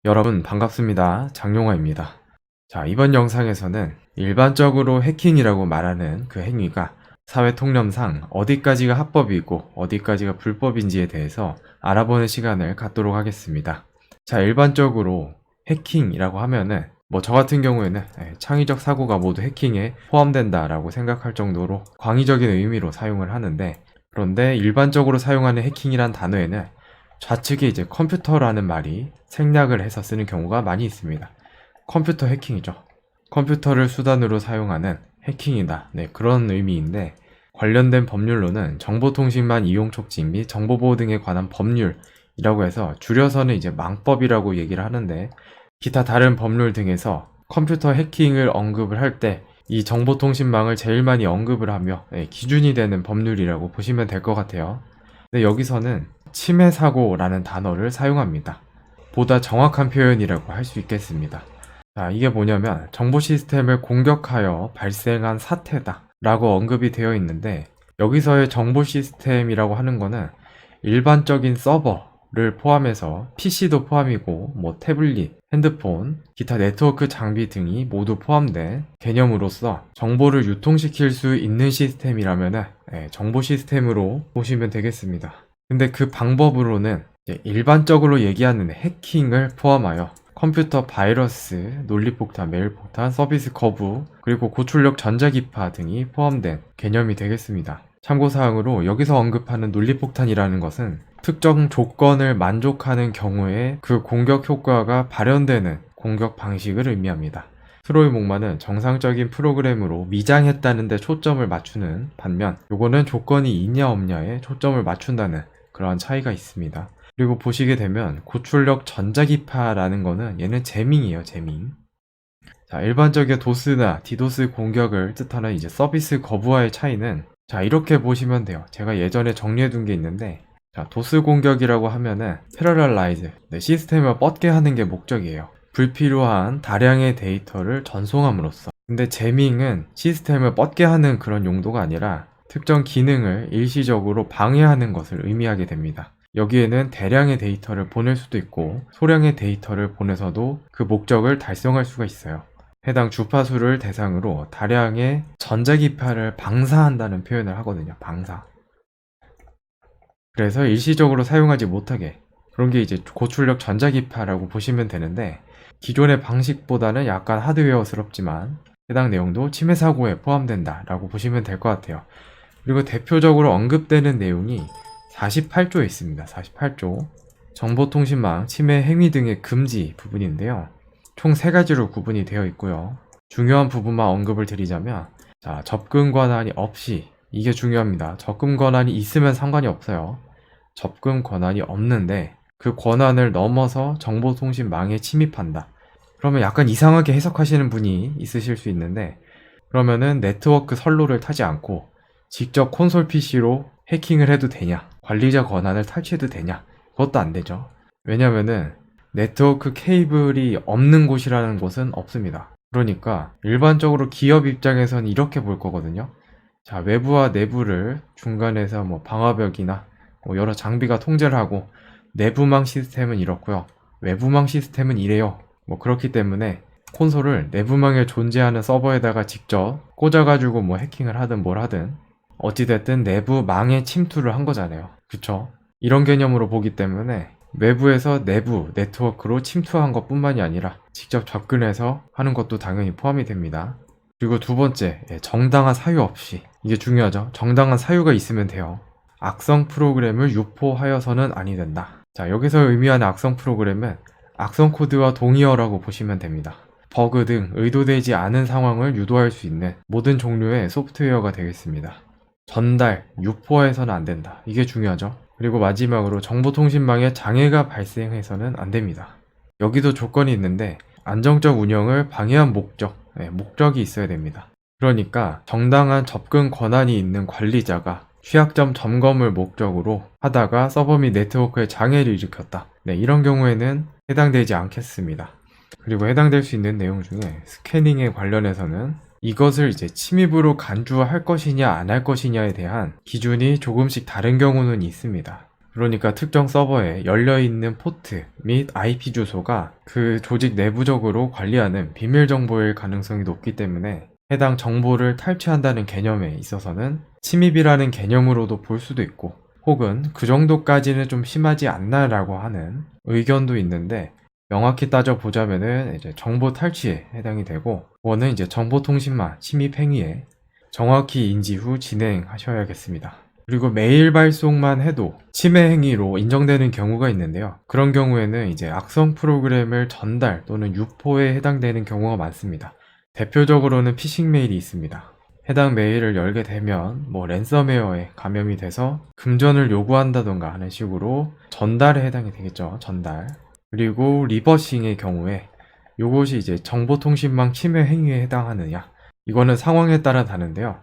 여러분 반갑습니다. 장용화입니다. 자, 이번 영상에서는 일반적으로 해킹이라고 말하는 그 행위가 사회 통념상 어디까지가 합법이고 어디까지가 불법인지에 대해서 알아보는 시간을 갖도록 하겠습니다. 자, 일반적으로 해킹이라고 하면은 저 같은 경우에는 창의적 사고가 모두 해킹에 포함된다라고 생각할 정도로 광의적인 의미로 사용을 하는데, 그런데 일반적으로 사용하는 해킹이란 단어에는 좌측에 이제 컴퓨터라는 말이 생략을 해서 쓰는 경우가 많이 있습니다. 컴퓨터 해킹이죠. 컴퓨터를 수단으로 사용하는 해킹이다. 네, 그런 의미인데, 관련된 법률로는 정보통신망 이용 촉진 및 정보보호 등에 관한 법률이라고 해서 줄여서는 이제 망법이라고 얘기를 하는데, 기타 다른 법률 등에서 컴퓨터 해킹을 언급을 할 때 이 정보통신망을 제일 많이 언급을 하며 기준이 되는 법률이라고 보시면 될 것 같아요. 근데 여기서는 침해 사고라는 단어를 사용합니다. 보다 정확한 표현이라고 할 수 있겠습니다. 자, 이게 뭐냐면 정보 시스템을 공격하여 발생한 사태다 라고 언급이 되어 있는데, 여기서의 정보 시스템이라고 하는 거는 일반적인 서버를 포함해서 PC도 포함이고 태블릿, 핸드폰, 기타 네트워크 장비 등이 모두 포함된 개념으로서 정보를 유통시킬 수 있는 시스템이라면 정보 시스템으로 보시면 되겠습니다. 근데 그 방법으로는 일반적으로 얘기하는 해킹을 포함하여 컴퓨터 바이러스, 논리폭탄, 메일폭탄, 서비스 거부, 그리고 고출력 전자기파 등이 포함된 개념이 되겠습니다. 참고사항으로 여기서 언급하는 논리폭탄이라는 것은 특정 조건을 만족하는 경우에 그 공격 효과가 발현되는 공격 방식을 의미합니다. 트로이 목마는 정상적인 프로그램으로 미장했다는 데 초점을 맞추는 반면, 요거는 조건이 있냐 없냐에 초점을 맞춘다는 그러한 차이가 있습니다. 그리고 보시게 되면 고출력 전자기파라는 거는 얘는 제밍이에요, 제밍. 자, 일반적인 도스나 디도스 공격을 뜻하는 이제 서비스 거부와의 차이는, 자, 이렇게 보시면 돼요. 제가 예전에 정리해둔 게 있는데, 자, 도스 공격이라고 하면은 패러럴라이즈, 시스템을 뻗게 하는 게 목적이에요. 불필요한 다량의 데이터를 전송함으로써. 근데 제밍은 시스템을 뻗게 하는 그런 용도가 아니라 특정 기능을 일시적으로 방해하는 것을 의미하게 됩니다. 여기에는 대량의 데이터를 보낼 수도 있고 소량의 데이터를 보내서도 그 목적을 달성할 수가 있어요. 해당 주파수를 대상으로 다량의 전자기파를 방사한다는 표현을 하거든요. 방사. 그래서 일시적으로 사용하지 못하게, 그런 게 이제 고출력 전자기파라고 보시면 되는데, 기존의 방식보다는 약간 하드웨어스럽지만 해당 내용도 침해 사고에 포함된다 라고 보시면 될 것 같아요. 그리고 대표적으로 언급되는 내용이 48조에 있습니다. 48조 정보통신망 침해 행위 등의 금지 부분인데요. 총 3가지로 구분이 되어 있고요. 중요한 부분만 언급을 드리자면, 자, 접근 권한이 없이, 이게 중요합니다. 접근 권한이 있으면 상관이 없어요. 접근 권한이 없는데 그 권한을 넘어서 정보통신망에 침입한다. 그러면 약간 이상하게 해석하시는 분이 있으실 수 있는데, 그러면은 네트워크 선로를 타지 않고 직접 콘솔 PC로 해킹을 해도 되냐? 관리자 권한을 탈취해도 되냐? 그것도 안 되죠. 왜냐면은 네트워크 케이블이 없는 곳이라는 곳은 없습니다. 그러니까 일반적으로 기업 입장에서는 이렇게 볼 거거든요. 자, 외부와 내부를 중간에서 방화벽이나 여러 장비가 통제를 하고, 내부망 시스템은 이렇고요, 외부망 시스템은 이래요. 그렇기 때문에 콘솔을 내부망에 존재하는 서버에다가 직접 꽂아가지고 해킹을 하든 뭘 하든 어찌됐든 내부망에 침투를 한 거잖아요. 그쵸? 이런 개념으로 보기 때문에 외부에서 내부 네트워크로 침투한 것 뿐만이 아니라 직접 접근해서 하는 것도 당연히 포함이 됩니다. 그리고 두 번째, 정당한 사유 없이. 이게 중요하죠. 정당한 사유가 있으면 돼요. 악성 프로그램을 유포하여서는 아니 된다. 자, 여기서 의미하는 악성 프로그램은 악성 코드와 동의어라고 보시면 됩니다. 버그 등 의도되지 않은 상황을 유도할 수 있는 모든 종류의 소프트웨어가 되겠습니다. 전달, 유포해서는 안 된다. 이게 중요하죠. 그리고 마지막으로 정보통신망에 장애가 발생해서는 안 됩니다. 여기도 조건이 있는데, 안정적 운영을 방해한 목적이 있어야 됩니다. 그러니까 정당한 접근 권한이 있는 관리자가 취약점 점검을 목적으로 하다가 서버 및 네트워크에 장애를 일으켰다. 이런 경우에는 해당되지 않겠습니다. 그리고 해당될 수 있는 내용 중에 스캐닝에 관련해서는 이것을 이제 침입으로 간주할 것이냐 안 할 것이냐에 대한 기준이 조금씩 다른 경우는 있습니다. 그러니까 특정 서버에 열려있는 포트 및 IP 주소가 그 조직 내부적으로 관리하는 비밀 정보일 가능성이 높기 때문에 해당 정보를 탈취한다는 개념에 있어서는 침입이라는 개념으로도 볼 수도 있고, 혹은 그 정도까지는 좀 심하지 않나라고 하는 의견도 있는데, 명확히 따져보자면은 이제 정보 탈취에 해당이 되고, 원은 이제 정보통신망 침입 행위에 정확히 인지 후 진행하셔야겠습니다. 그리고 메일 발송만 해도 침해 행위로 인정되는 경우가 있는데요. 그런 경우에는 이제 악성 프로그램을 전달 또는 유포에 해당되는 경우가 많습니다. 대표적으로는 피싱 메일이 있습니다. 해당 메일을 열게 되면 뭐 랜섬웨어에 감염이 돼서 금전을 요구한다던가 하는 식으로 전달에 해당이 되겠죠. 전달. 그리고 리버싱의 경우에 요것이 이제 정보통신망 침해 행위에 해당하느냐, 이거는 상황에 따라 다른데요.